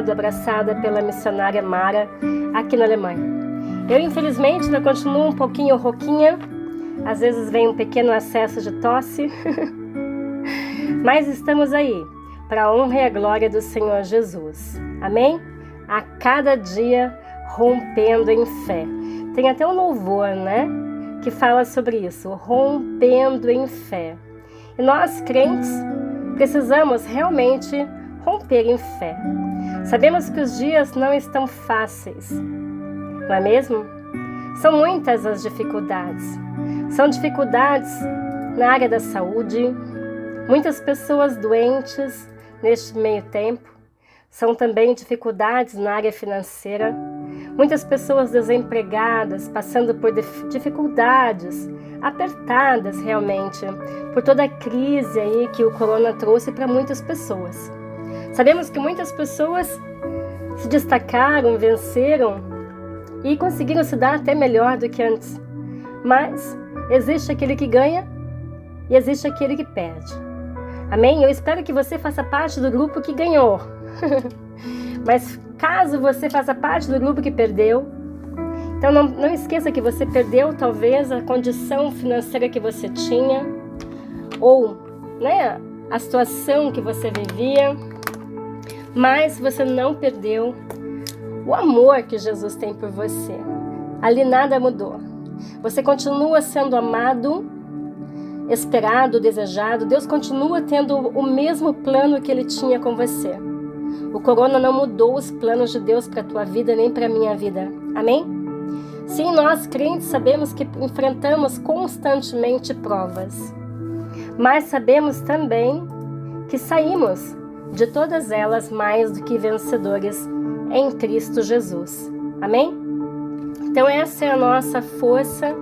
lado, abraçada pela missionária Mara, aqui na Alemanha. Eu, infelizmente, ainda continuo um pouquinho rouquinha, às vezes vem um pequeno acesso de tosse, mas estamos aí, para a honra e a glória do Senhor Jesus. Amém? A cada dia rompendo em fé. Tem até um louvor, né? Que fala sobre isso, rompendo em fé. E nós, crentes, precisamos realmente romper em fé. Sabemos que os dias não estão fáceis, não é mesmo? São muitas as dificuldades. São dificuldades na área da saúde, muitas pessoas doentes neste meio tempo. São também dificuldades na área financeira, muitas pessoas desempregadas, passando por dificuldades, apertadas realmente, por toda a crise aí que o corona trouxe para muitas pessoas. Sabemos que muitas pessoas se destacaram, venceram e conseguiram se dar até melhor do que antes. Mas existe aquele que ganha e existe aquele que perde. Amém? Eu espero que você faça parte do grupo que ganhou. Mas caso você faça parte do grupo que perdeu, então não esqueça que você perdeu talvez a condição financeira que você tinha, ou né, a situação que você vivia, mas você não perdeu o amor que Jesus tem por você. Ali nada mudou. Você continua sendo amado, esperado, desejado. Deus continua tendo o mesmo plano que Ele tinha com você. O corona não mudou os planos de Deus para a tua vida, nem para a minha vida. Amém? Sim, nós crentes sabemos que enfrentamos constantemente provas. Mas sabemos também que saímos de todas elas mais do que vencedores em Cristo Jesus. Amém? Então essa é a nossa força,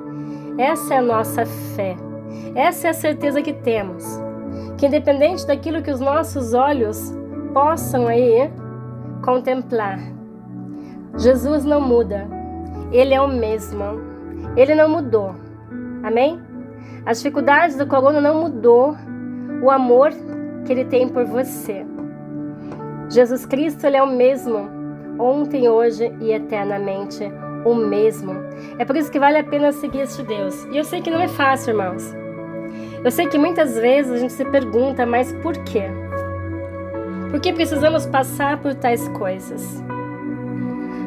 essa é a nossa fé. Essa é a certeza que temos. Que independente daquilo que os nossos olhos possam aí contemplar, Jesus não muda, Ele é o mesmo, Ele não mudou, amém? As dificuldades do corona não mudou o amor que Ele tem por você. Jesus Cristo, Ele é o mesmo, ontem, hoje e eternamente o mesmo. É por isso que vale a pena seguir este Deus. E eu sei que não é fácil, irmãos. Eu sei que muitas vezes a gente se pergunta, mas por quê? Por que precisamos passar por tais coisas?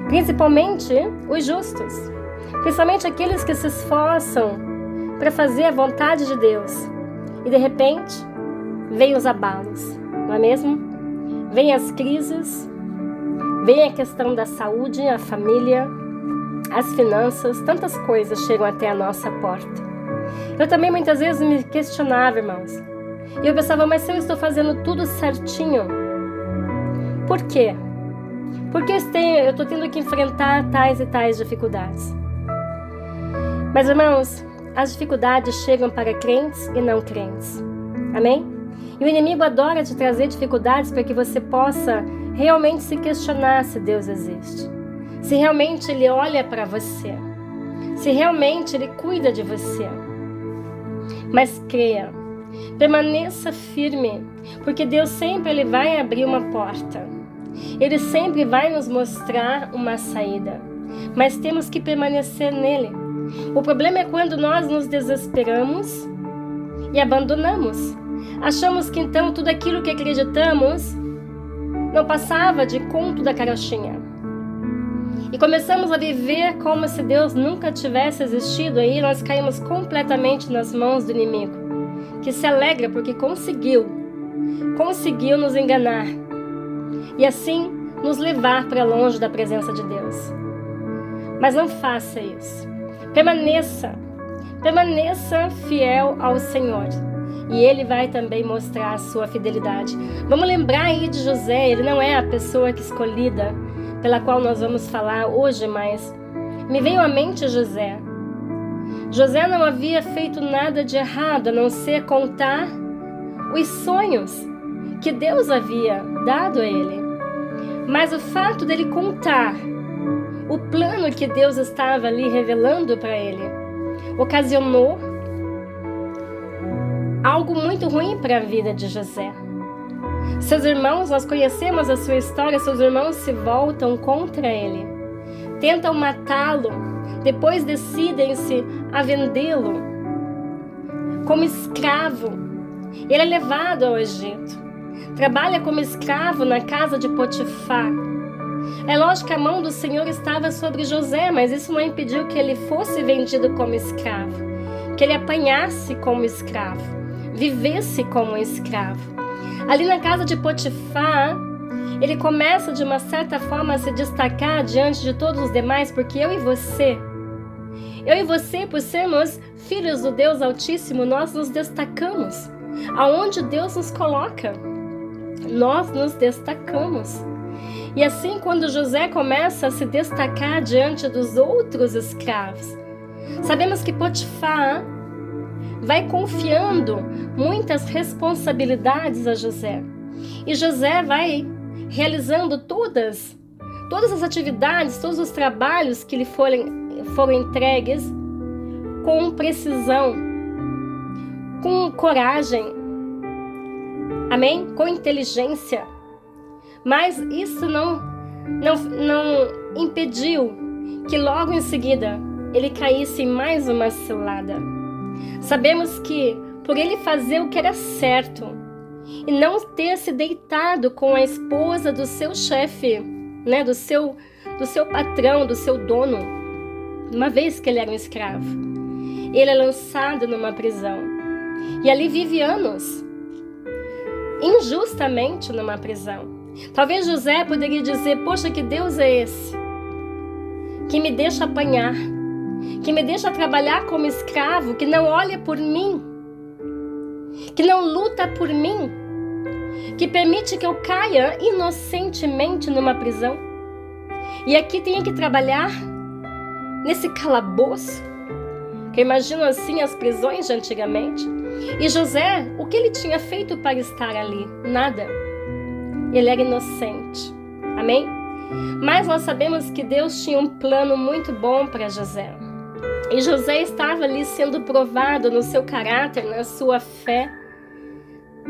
Principalmente os justos. Principalmente aqueles que se esforçam para fazer a vontade de Deus. E de repente, vem os abalos, não é mesmo? Vem as crises, vem a questão da saúde, a família, as finanças, tantas coisas chegam até a nossa porta. Eu também muitas vezes me questionava, irmãos. E eu pensava, mas se eu estou fazendo tudo certinho, por quê? Porque eu estou tendo que enfrentar tais e tais dificuldades. Mas, irmãos, as dificuldades chegam para crentes e não crentes. Amém? E o inimigo adora te trazer dificuldades para que você possa realmente se questionar se Deus existe. Se realmente Ele olha para você. Se realmente Ele cuida de você. Mas creia, permaneça firme, porque Deus sempre Ele vai abrir uma porta. Ele sempre vai nos mostrar uma saída, mas temos que permanecer nele. O problema é quando nós nos desesperamos e abandonamos. Achamos que então tudo aquilo que acreditamos não passava de conto da carochinha. E começamos a viver como se Deus nunca tivesse existido. Aí nós caímos completamente nas mãos do inimigo, que se alegra porque conseguiu nos enganar e assim nos levar para longe da presença de Deus. Mas não faça isso. Permaneça fiel ao Senhor. E Ele vai também mostrar a sua fidelidade. Vamos lembrar aí de José. Ele não é a pessoa escolhida pela qual nós vamos falar hoje, mas me veio à mente José. José não havia feito nada de errado, a não ser contar os sonhos que Deus havia dado a ele. Mas o fato dele contar o plano que Deus estava ali revelando para ele ocasionou algo muito ruim para a vida de José. Seus irmãos, nós conhecemos a sua história, seus irmãos se voltam contra ele, tentam matá-lo, depois decidem-se a vendê-lo como escravo. Ele é levado ao Egito, trabalha como escravo na casa de Potifar. É lógico que a mão do Senhor estava sobre José, mas isso não impediu que ele fosse vendido como escravo, que ele apanhasse como escravo, vivesse como escravo. Ali na casa de Potifar, ele começa de uma certa forma a se destacar diante de todos os demais, porque eu e você, por sermos filhos do Deus Altíssimo, nós nos destacamos. Aonde Deus nos coloca, nós nos destacamos. E assim, quando José começa a se destacar diante dos outros escravos, sabemos que Potifar vai confiando muitas responsabilidades a José. E José vai realizando todas as atividades, todos os trabalhos que lhe foram entregues com precisão, com coragem, amém? Com inteligência. Mas isso não impediu que logo em seguida ele caísse em mais uma cilada. Sabemos que por ele fazer o que era certo e não ter se deitado com a esposa do seu chefe, né, do seu patrão, do seu dono, uma vez que ele era um escravo, ele é lançado numa prisão e ali vive anos, injustamente numa prisão. Talvez José poderia dizer: poxa, que Deus é esse que me deixa apanhar, que me deixa trabalhar como escravo, que não olha por mim, que não luta por mim, que permite que eu caia inocentemente numa prisão e aqui tenho que trabalhar nesse calabouço, que eu imagino assim as prisões de antigamente. E José, o que ele tinha feito para estar ali? Nada. Ele era inocente, amém? Mas nós sabemos que Deus tinha um plano muito bom para José. E José estava ali sendo provado no seu caráter, na sua fé,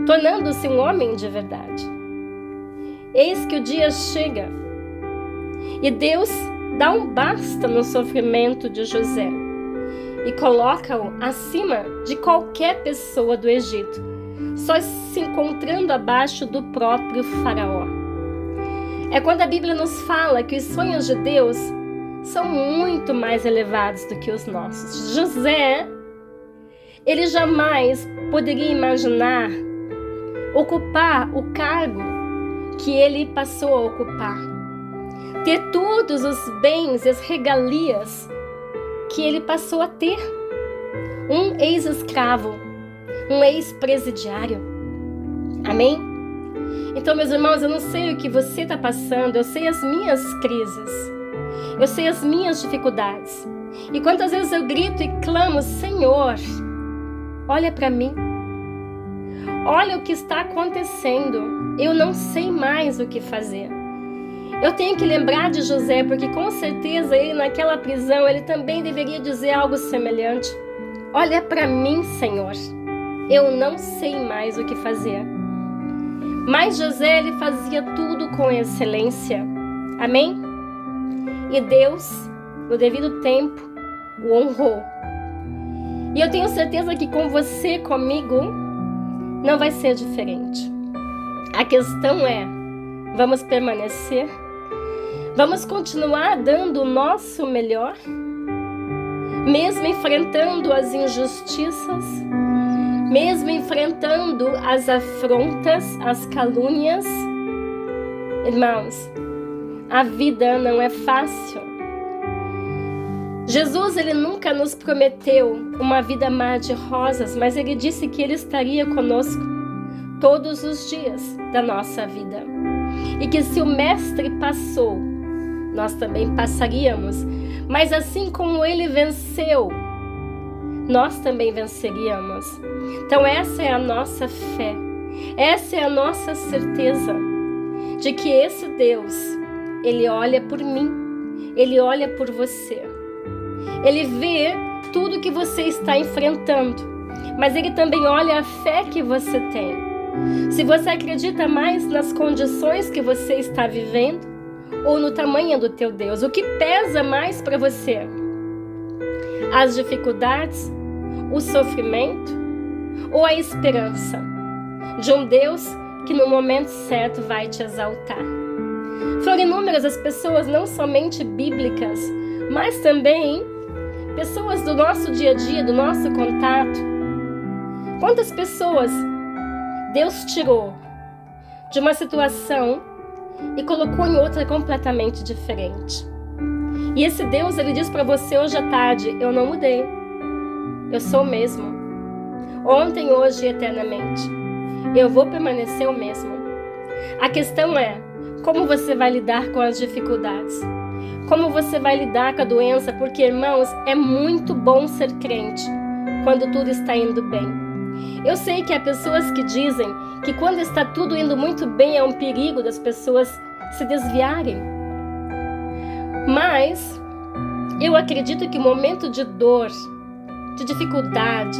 tornando-se um homem de verdade. Eis que o dia chega e Deus dá um basta no sofrimento de José e coloca-o acima de qualquer pessoa do Egito, só se encontrando abaixo do próprio faraó. É quando a Bíblia nos fala que os sonhos de Deus são muito mais elevados do que os nossos. José, ele jamais poderia imaginar ocupar o cargo que ele passou a ocupar, ter todos os bens e as regalias que ele passou a ter. Um ex-escravo, um ex-presidiário. Amém? Então, meus irmãos, eu não sei o que você está passando, eu sei as minhas crises, eu sei as minhas dificuldades. E quantas vezes eu grito e clamo: Senhor, olha para mim, olha o que está acontecendo, eu não sei mais o que fazer. Eu tenho que lembrar de José, porque com certeza ele naquela prisão, ele também deveria dizer algo semelhante: olha para mim, Senhor, eu não sei mais o que fazer. Mas José, ele fazia tudo com excelência, amém? E Deus, no devido tempo, o honrou. E eu tenho certeza que com você, comigo, não vai ser diferente. A questão é: vamos permanecer? Vamos continuar dando o nosso melhor? Mesmo enfrentando as injustiças, mesmo enfrentando as afrontas, as calúnias? Irmãos, a vida não é fácil. Jesus, ele nunca nos prometeu uma vida mar de rosas, mas ele disse que ele estaria conosco todos os dias da nossa vida. E que se o Mestre passou, nós também passaríamos. Mas assim como ele venceu, nós também venceríamos. Então essa é a nossa fé, essa é a nossa certeza de que esse Deus, ele olha por mim, ele olha por você. Ele vê tudo que você está enfrentando, mas ele também olha a fé que você tem. Se você acredita mais nas condições que você está vivendo ou no tamanho do teu Deus, o que pesa mais para você? As dificuldades, o sofrimento ou a esperança de um Deus que no momento certo vai te exaltar? Foram inúmeras as pessoas, não somente bíblicas, mas também pessoas do nosso dia a dia, do nosso contato. Quantas pessoas Deus tirou de uma situação e colocou em outra completamente diferente? E esse Deus, ele diz para você hoje à tarde: eu não mudei, eu sou o mesmo, ontem, hoje e eternamente. Eu vou permanecer o mesmo. A questão é como você vai lidar com as dificuldades, como você vai lidar com a doença, porque, irmãos, é muito bom ser crente quando tudo está indo bem. Eu sei que há pessoas que dizem que quando está tudo indo muito bem é um perigo das pessoas se desviarem. Mas eu acredito que o momento de dor, de dificuldade,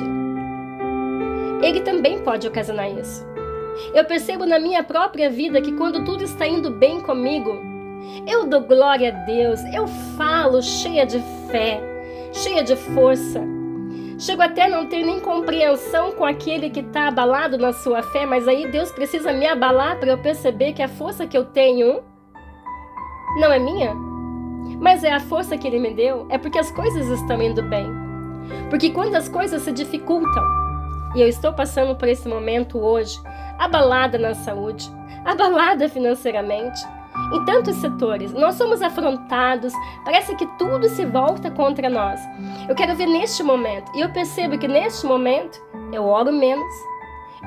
ele também pode ocasionar isso. Eu percebo na minha própria vida que quando tudo está indo bem comigo, eu dou glória a Deus, eu falo cheia de fé, cheia de força. Chego até a não ter nem compreensão com aquele que está abalado na sua fé, mas aí Deus precisa me abalar para eu perceber que a força que eu tenho não é minha, mas é a força que Ele me deu, é porque as coisas estão indo bem. Porque quando as coisas se dificultam, e eu estou passando por esse momento hoje, abalada na saúde, abalada financeiramente, em tantos setores, nós somos afrontados, parece que tudo se volta contra nós. Eu quero ver neste momento, e eu percebo que neste momento eu oro menos,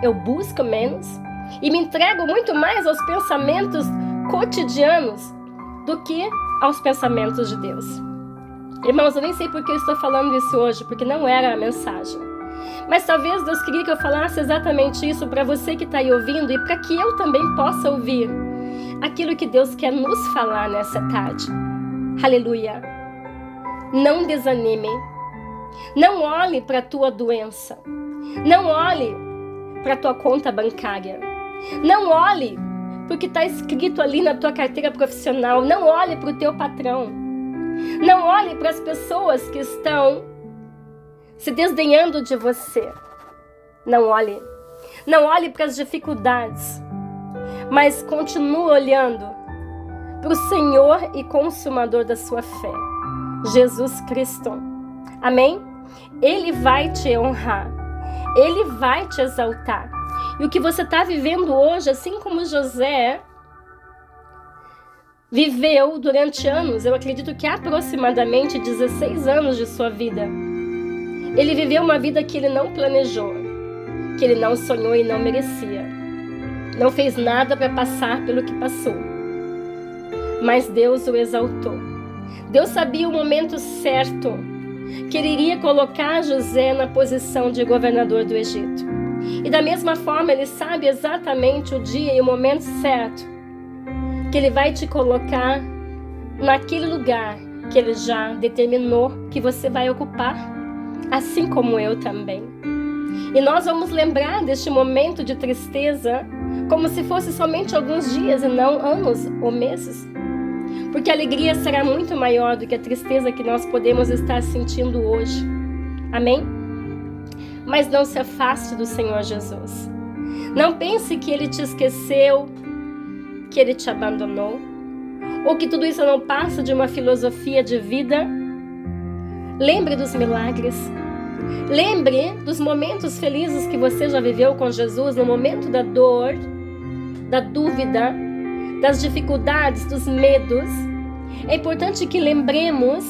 eu busco menos, e me entrego muito mais aos pensamentos cotidianos do que aos pensamentos de Deus. Irmãos, eu nem sei por que eu estou falando isso hoje, porque não era a mensagem. Mas talvez Deus queria que eu falasse exatamente isso para você que está aí ouvindo e para que eu também possa ouvir aquilo que Deus quer nos falar nessa tarde. Aleluia! Não desanime. Não olhe para a tua doença. Não olhe para a tua conta bancária. Não olhe para o que está escrito ali na tua carteira profissional. Não olhe para o teu patrão. Não olhe para as pessoas que estão se desdenhando de você. Não olhe. Não olhe para as dificuldades, mas continue olhando para o Senhor e Consumador da sua fé, Jesus Cristo. Amém? Ele vai te honrar. Ele vai te exaltar. E o que você está vivendo hoje, assim como José viveu durante anos, eu acredito que aproximadamente 16 anos de sua vida, ele viveu uma vida que ele não planejou, que ele não sonhou e não merecia. Não fez nada para passar pelo que passou. Mas Deus o exaltou. Deus sabia o momento certo que ele iria colocar José na posição de governador do Egito. E da mesma forma, ele sabe exatamente o dia e o momento certo que ele vai te colocar naquele lugar que ele já determinou que você vai ocupar, assim como eu também. E nós vamos lembrar deste momento de tristeza como se fosse somente alguns dias e não anos ou meses. Porque a alegria será muito maior do que a tristeza que nós podemos estar sentindo hoje. Amém? Mas não se afaste do Senhor Jesus. Não pense que Ele te esqueceu, que Ele te abandonou, ou que tudo isso não passa de uma filosofia de vida. Lembre dos milagres. Lembre dos momentos felizes que você já viveu com Jesus, no momento da dor, da dúvida, das dificuldades, dos medos. É importante que lembremos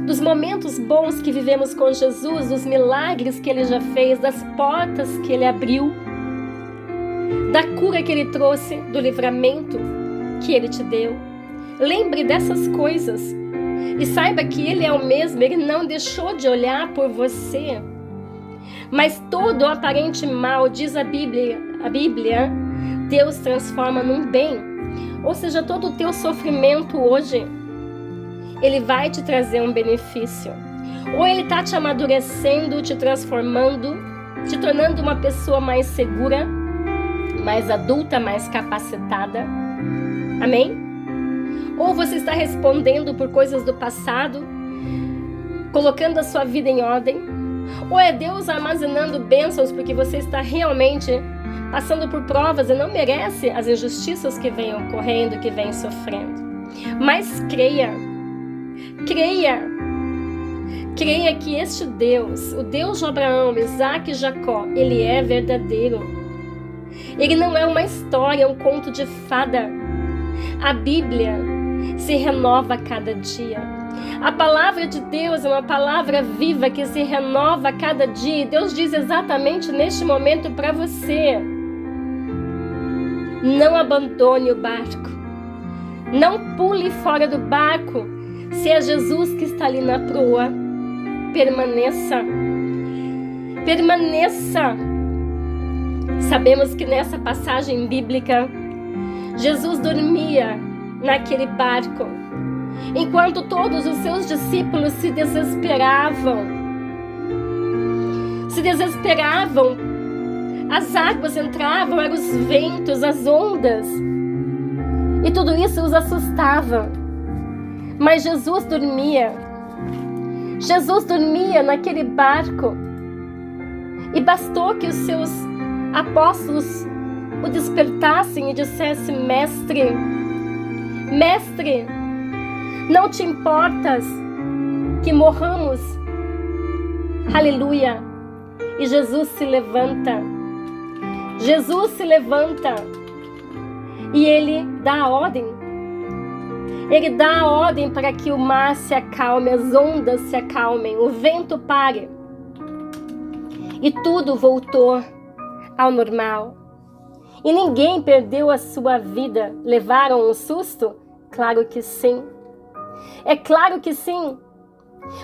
dos momentos bons que vivemos com Jesus, dos milagres que Ele já fez, das portas que Ele abriu, da cura que Ele trouxe, do livramento que Ele te deu. Lembre dessas coisas e saiba que Ele é o mesmo, Ele não deixou de olhar por você. Mas todo o aparente mal, diz a Bíblia, Deus transforma num bem. Ou seja, todo o teu sofrimento hoje, Ele vai te trazer um benefício. Ou Ele está te amadurecendo, te transformando, te tornando uma pessoa mais segura. mais adulta, mais capacitada. Amém? Ou você está respondendo por coisas do passado, colocando a sua vida em ordem? Ou é Deus armazenando bênçãos porque você está realmente passando por provas e não merece as injustiças que vêm ocorrendo, que vêm sofrendo? Mas creia que este Deus, o Deus de Abraão, Isaac e Jacó, ele é verdadeiro. Ele não é uma história, um conto de fada. A Bíblia se renova a cada dia. A palavra de Deus é uma palavra viva que se renova a cada dia. E Deus diz exatamente neste momento para você: não abandone o barco. Não pule fora do barco. Se é Jesus que está ali na proa, permaneça. Permaneça. Sabemos que nessa passagem bíblica, Jesus dormia naquele barco, enquanto todos os seus discípulos se desesperavam. As águas entravam, eram os ventos, as ondas, e tudo isso os assustava. Mas Jesus dormia naquele barco, e bastou que os seus apóstolos o despertassem e dissessem: Mestre, não te importas que morramos? Aleluia! E Jesus se levanta e ele dá a ordem. Ele dá a ordem para que o mar se acalme, as ondas se acalmem, o vento pare. E tudo voltou ao normal. E ninguém perdeu a sua vida. Levaram um susto? Claro que sim. É claro que sim.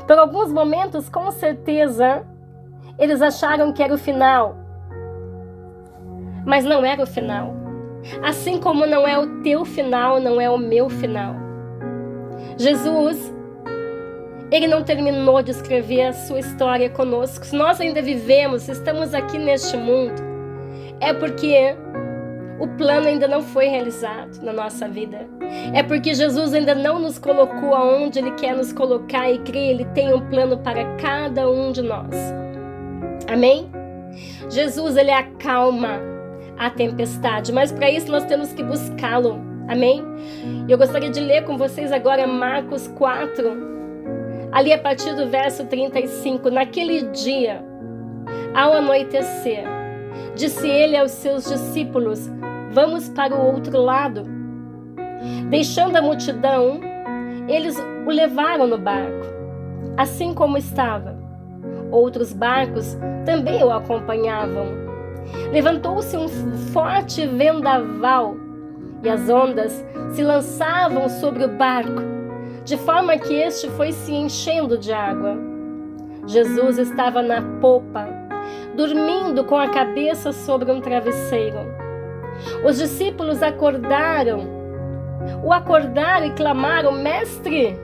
Por alguns momentos, com certeza, eles acharam que era o final. Mas não era o final. Assim como não é o teu final, não é o meu final. Jesus, ele não terminou de escrever a sua história conosco. Se nós ainda vivemos, se estamos aqui neste mundo, é porque o plano ainda não foi realizado na nossa vida. É porque Jesus ainda não nos colocou aonde Ele quer nos colocar, e creia, Ele tem um plano para cada um de nós. Amém? Jesus, Ele acalma a tempestade, mas para isso nós temos que buscá-lo. Amém? Eu gostaria de ler com vocês agora Marcos 4, ali a partir do verso 35. Naquele dia, ao anoitecer, disse ele aos seus discípulos: vamos para o outro lado. Deixando a multidão, eles o levaram no barco, assim como estava. Outros barcos também o acompanhavam. Levantou-se um forte vendaval e as ondas se lançavam sobre o barco, de forma que este foi se enchendo de água. Jesus estava na popa, dormindo com a cabeça sobre um travesseiro. Os discípulos o acordaram e clamaram: Mestre,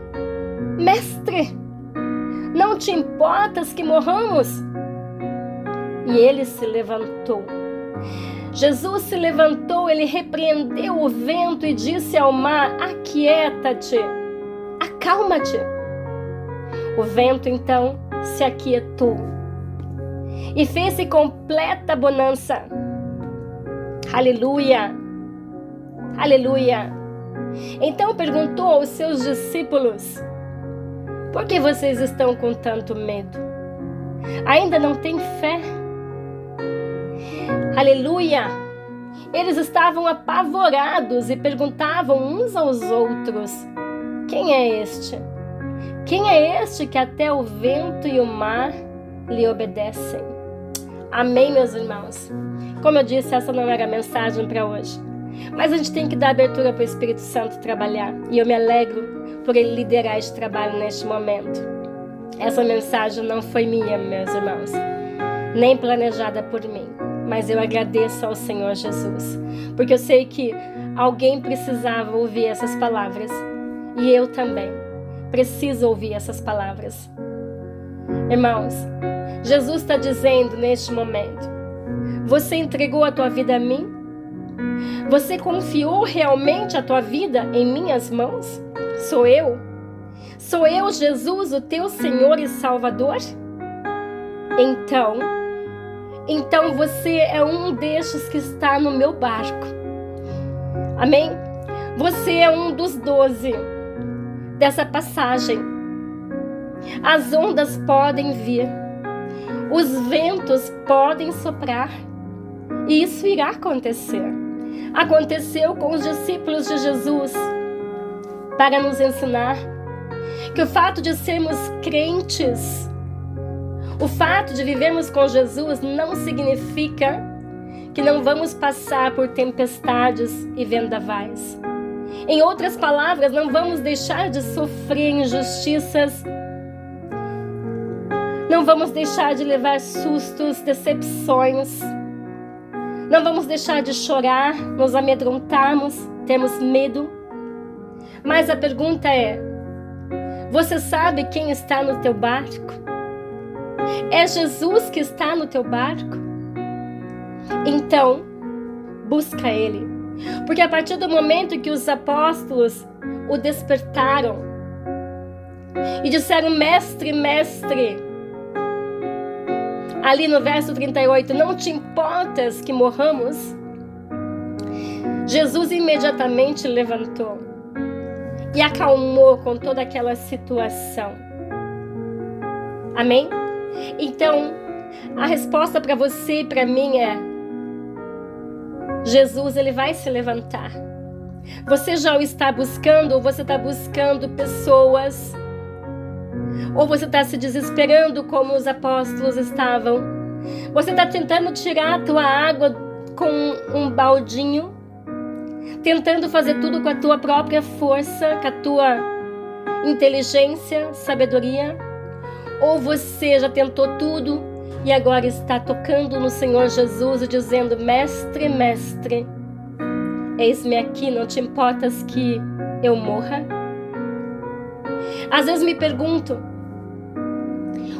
Mestre, não te importas que morramos? E ele se levantou. Jesus se levantou, ele repreendeu o vento e disse ao mar: aquieta-te, acalma-te. O vento então se aquietou e fez-se completa bonança. Aleluia, aleluia. Então perguntou aos seus discípulos: por que vocês estão com tanto medo? Ainda não têm fé? Aleluia! Eles estavam apavorados e perguntavam uns aos outros: quem é este? Quem é este que até o vento e o mar lhe obedecem? Amém, meus irmãos? Como eu disse, essa não era a mensagem para hoje. Mas a gente tem que dar abertura para o Espírito Santo trabalhar. E eu me alegro por ele liderar este trabalho neste momento. Essa mensagem não foi minha, meus irmãos, nem planejada por mim. Mas eu agradeço ao Senhor Jesus, porque eu sei que alguém precisava ouvir essas palavras. E eu também preciso ouvir essas palavras. Irmãos, Jesus está dizendo neste momento: você entregou a tua vida a mim? Você confiou realmente a tua vida em minhas mãos? Sou eu? Sou eu, Jesus, o teu Senhor e Salvador? Então você é um destes que está no meu barco. Amém? Você é um dos 12 dessa passagem. As ondas podem vir, os ventos podem soprar, e isso irá acontecer. Aconteceu com os discípulos de Jesus, para nos ensinar que o fato de sermos crentes, o fato de vivermos com Jesus não significa que não vamos passar por tempestades e vendavais. Em outras palavras, não vamos deixar de sofrer injustiças, não vamos deixar de levar sustos, decepções, não vamos deixar de chorar, nos amedrontarmos, termos medo. Mas a pergunta é: você sabe quem está no teu barco? É Jesus que está no teu barco? Então, busca Ele. Porque a partir do momento que os apóstolos o despertaram e disseram: mestre, mestre, ali no verso 38, não te importas que morramos? Jesus imediatamente levantou e acalmou com toda aquela situação. Amém? Então, a resposta para você e para mim é: Jesus, Ele vai se levantar. Você já o está buscando, ou você está buscando pessoas, ou você está se desesperando como os apóstolos estavam. Você está tentando tirar a tua água com um baldinho, tentando fazer tudo com a tua própria força, com a tua inteligência, sabedoria. Ou você já tentou tudo e agora está tocando no Senhor Jesus e dizendo: mestre, mestre, eis-me aqui, não te importas que eu morra? Às vezes me pergunto,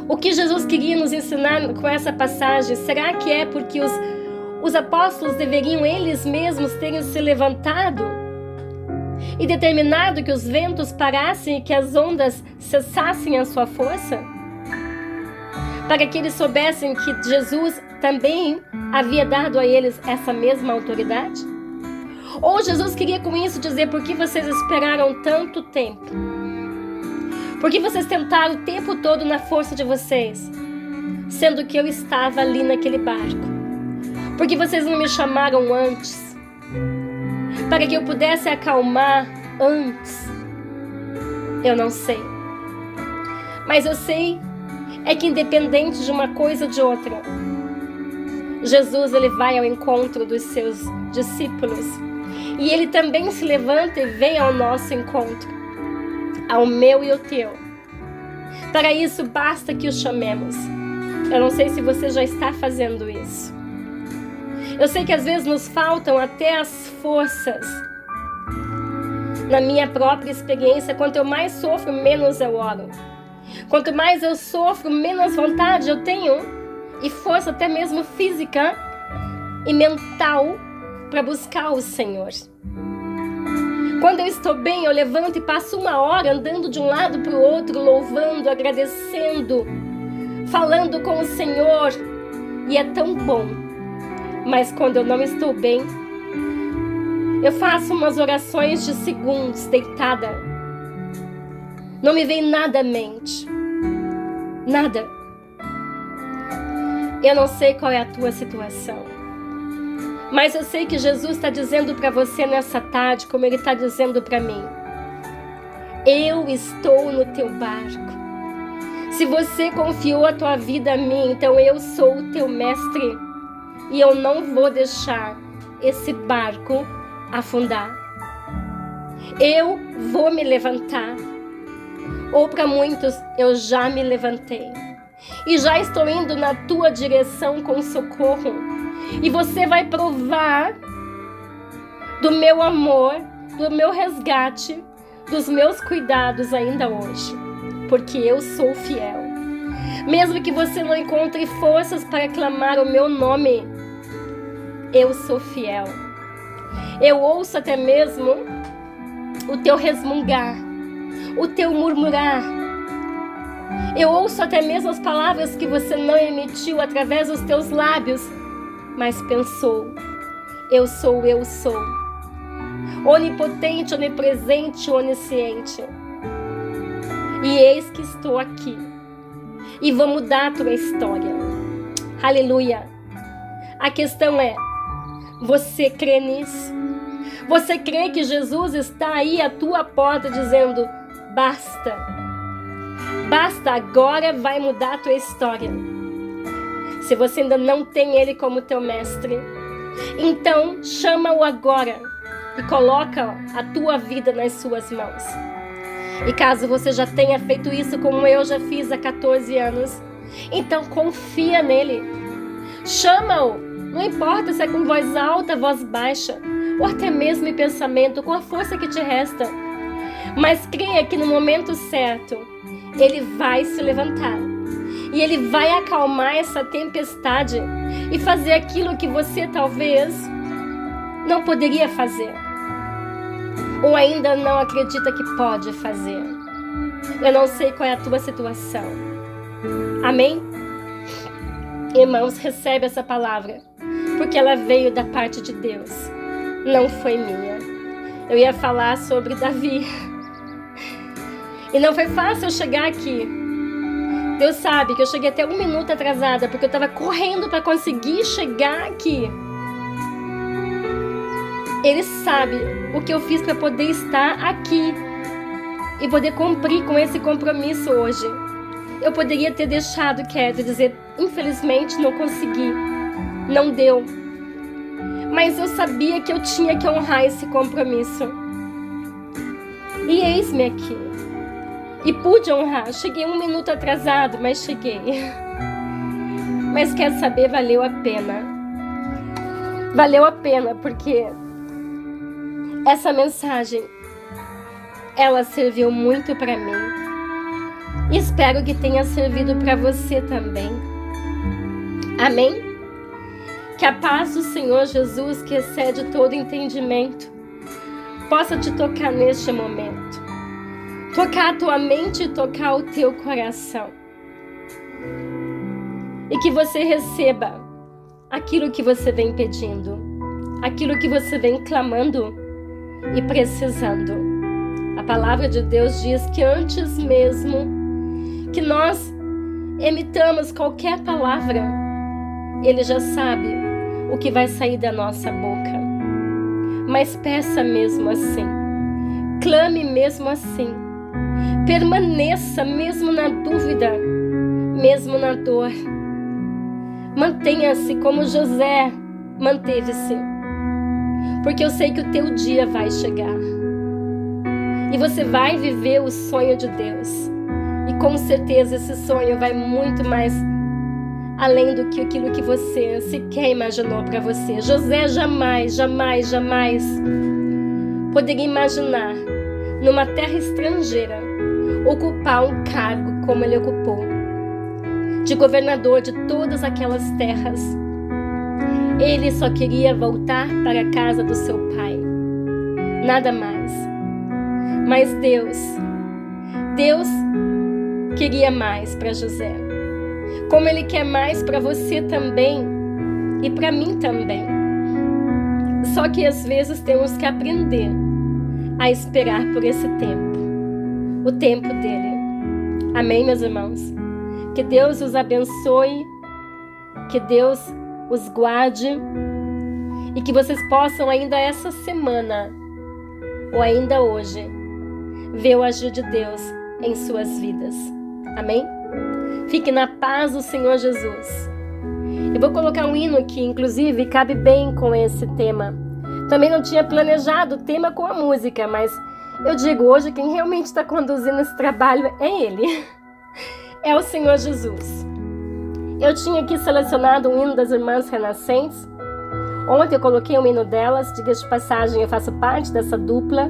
o que Jesus queria nos ensinar com essa passagem? Será que é porque os apóstolos deveriam eles mesmos terem se levantado e determinado que os ventos parassem e que as ondas cessassem a sua força? Para que eles soubessem que Jesus também havia dado a eles essa mesma autoridade? Ou Jesus queria com isso dizer: por que vocês esperaram tanto tempo? Por que vocês tentaram o tempo todo na força de vocês, sendo que eu estava ali naquele barco? Por que vocês não me chamaram antes? Para que eu pudesse acalmar antes? Eu não sei. Mas eu sei é que, independente de uma coisa ou de outra, Jesus, Ele vai ao encontro dos seus discípulos. E Ele também se levanta e vem ao nosso encontro, ao meu e ao teu. Para isso, basta que o chamemos. Eu não sei se você já está fazendo isso. Eu sei que às vezes nos faltam até as forças. Na minha própria experiência, quanto eu mais sofro, menos eu oro. Quanto mais eu sofro, menos vontade eu tenho, e força até mesmo física e mental, para buscar o Senhor. Quando eu estou bem, eu levanto e passo 1 hora andando de um lado para o outro, louvando, agradecendo, falando com o Senhor, e é tão bom. Mas quando eu não estou bem, eu faço umas orações de segundos, deitada. Não me vem nada à mente. Nada. Eu não sei qual é a tua situação, mas eu sei que Jesus está dizendo para você nessa tarde, como Ele está dizendo para mim: eu estou no teu barco. Se você confiou a tua vida a mim, então eu sou o teu mestre, e eu não vou deixar esse barco afundar. Eu vou me levantar. Ou para muitos, eu já me levantei e já estou indo na tua direção com socorro. E você vai provar do meu amor, do meu resgate, dos meus cuidados ainda hoje, porque eu sou fiel. Mesmo que você não encontre forças para clamar o meu nome, eu sou fiel. Eu ouço até mesmo o teu resmungar, o teu murmurar. Eu ouço até mesmo as palavras que você não emitiu através dos teus lábios, mas pensou. Eu sou, eu sou. Onipotente, onipresente, onisciente. E eis que estou aqui. E vou mudar a tua história. Aleluia. A questão é, você crê nisso? Você crê que Jesus está aí à tua porta dizendo, basta. Basta, agora vai mudar a tua história. Se você ainda não tem Ele como teu mestre, então chama-o agora e coloca a tua vida nas suas mãos. E caso você já tenha feito isso como eu já fiz há 14 anos, então confia nele. Chama-o, não importa se é com voz alta, voz baixa, ou até mesmo em pensamento, com a força que te resta. Mas creia que no momento certo, Ele vai se levantar. E Ele vai acalmar essa tempestade e fazer aquilo que você talvez não poderia fazer. Ou ainda não acredita que pode fazer. Eu não sei qual é a tua situação. Amém? Irmãos, recebe essa palavra, porque ela veio da parte de Deus. Não foi minha. Eu ia falar sobre Davi. E não foi fácil eu chegar aqui. Deus sabe que eu cheguei até 1 minuto atrasada, porque eu estava correndo para conseguir chegar aqui. Ele sabe o que eu fiz para poder estar aqui e poder cumprir com esse compromisso hoje. Eu poderia ter deixado quieto e dizer, infelizmente não consegui, não deu. Mas eu sabia que eu tinha que honrar esse compromisso. E eis-me aqui. E pude honrar. Cheguei 1 minuto atrasado, mas cheguei. Mas quer saber, valeu a pena. Valeu a pena, porque essa mensagem, ela serviu muito para mim. E espero que tenha servido para você também. Amém? Que a paz do Senhor Jesus, que excede todo entendimento, possa te tocar neste momento. Tocar a tua mente e tocar o teu coração. E que você receba aquilo que você vem pedindo, aquilo que você vem clamando e precisando. A palavra de Deus diz que antes mesmo que nós emitamos qualquer palavra, Ele já sabe o que vai sair da nossa boca. Mas peça mesmo assim, clame mesmo assim, permaneça mesmo na dúvida, mesmo na dor. Mantenha-se como José manteve-se, porque eu sei que o teu dia vai chegar e você vai viver o sonho de Deus, e com certeza esse sonho vai muito mais além do que aquilo que você sequer imaginou para você. José jamais poderia imaginar numa terra estrangeira ocupar um cargo como ele ocupou, de governador de todas aquelas terras. Ele só queria voltar para a casa do seu pai, nada mais. Mas Deus queria mais para José, como Ele quer mais para você também e para mim também. Só que às vezes temos que aprender a esperar por esse tempo, o tempo dele. Amém, meus irmãos? Que Deus os abençoe, que Deus os guarde e que vocês possam ainda essa semana ou ainda hoje ver o agir de Deus em suas vidas. Amém? Fique na paz do Senhor Jesus. Eu vou colocar um hino aqui, inclusive cabe bem com esse tema. Também não tinha planejado o tema com a música, mas eu digo, hoje quem realmente está conduzindo esse trabalho é Ele. É o Senhor Jesus. Eu tinha aqui selecionado um hino das Irmãs Renascentes. Ontem eu coloquei um hino delas, diga de passagem, eu faço parte dessa dupla,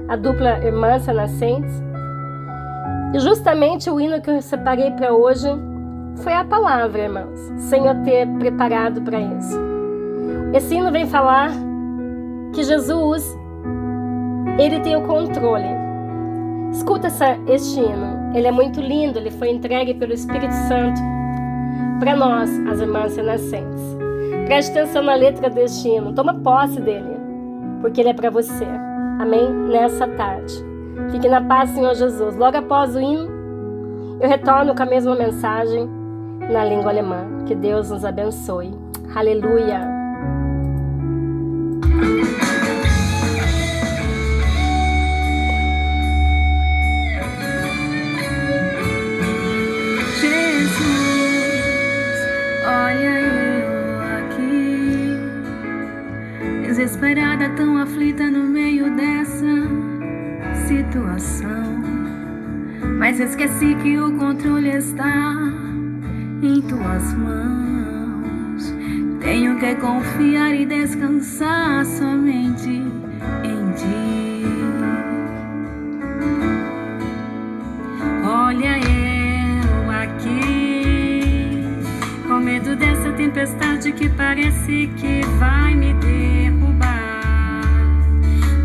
a dupla Irmãs Renascentes. E justamente o hino que eu separei para hoje foi a palavra, irmãos, sem eu ter preparado para isso. Esse hino vem falar que Jesus, Ele tem o controle. Escuta este hino, ele é muito lindo, ele foi entregue pelo Espírito Santo para nós, as irmãs renascentes. Preste atenção na letra deste hino, toma posse dele, porque ele é para você. Amém? Nessa tarde. Fique na paz, Senhor Jesus. Logo após o hino, eu retorno com a mesma mensagem na língua alemã. Que Deus nos abençoe. Aleluia! Desesperada, tão aflita no meio dessa situação, mas esqueci que o controle está em tuas mãos. Tenho que confiar e descansar somente em ti. Olha eu aqui, com medo dessa tempestade que parece que vai me derrubar.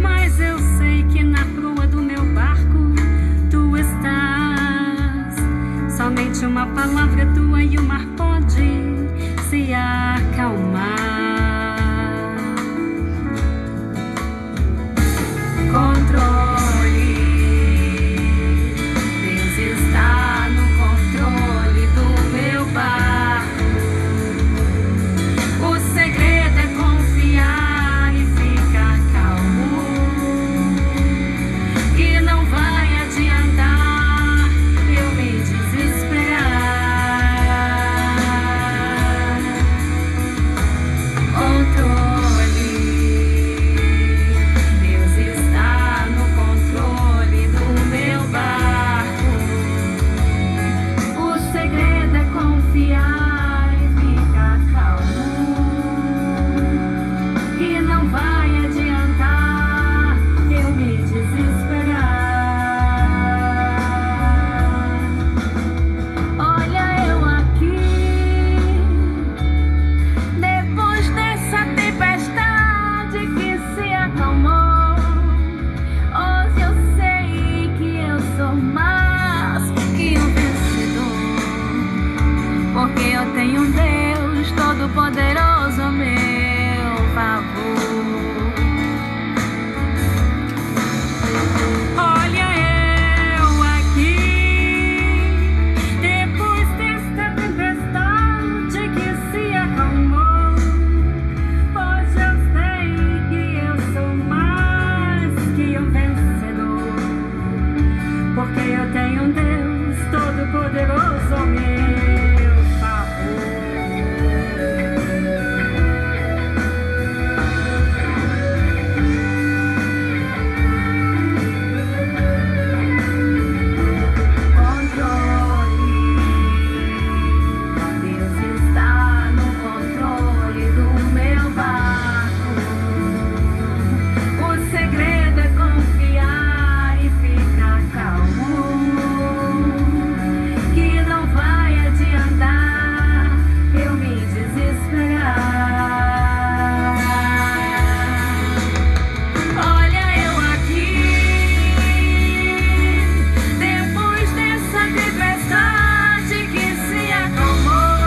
Mas eu sei que na proa do meu barco tu estás. Somente uma palavra tua e o mar pode se acalmar. Controle, Deus está no controle do meu barco. O segredo é confiar e ficar calmo, que não vai adiantar eu me desesperar. Controle, Deus está no controle do meu barco. O segredo é confiar e ficar calmo, que não vai adiantar eu me desesperar. Olha eu aqui, depois dessa tempestade que se acalmou. Hoje eu sei que eu sou mais que um vencedor, porque eu tenho um Deus todo-poderoso a meu favor. Olha eu aqui, depois desta tempestade que se acalmou. Hoje eu sei que eu sou mais que um vencedor, porque eu tenho um Deus todo-poderoso ao meu favor. Controle, Deus está no controle do meu barco. O segredo é confiar e ficar calmo, que não vai adiantar eu me desesperar. Olha eu aqui, depois dessa tempestade que se acalmou.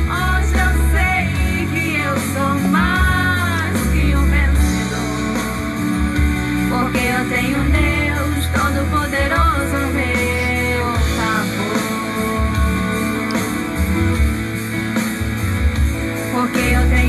Hoje eu sei que eu sou mais que um vencedor, porque eu tenho um Deus todo-poderoso ao meu favor. Porque eu tenho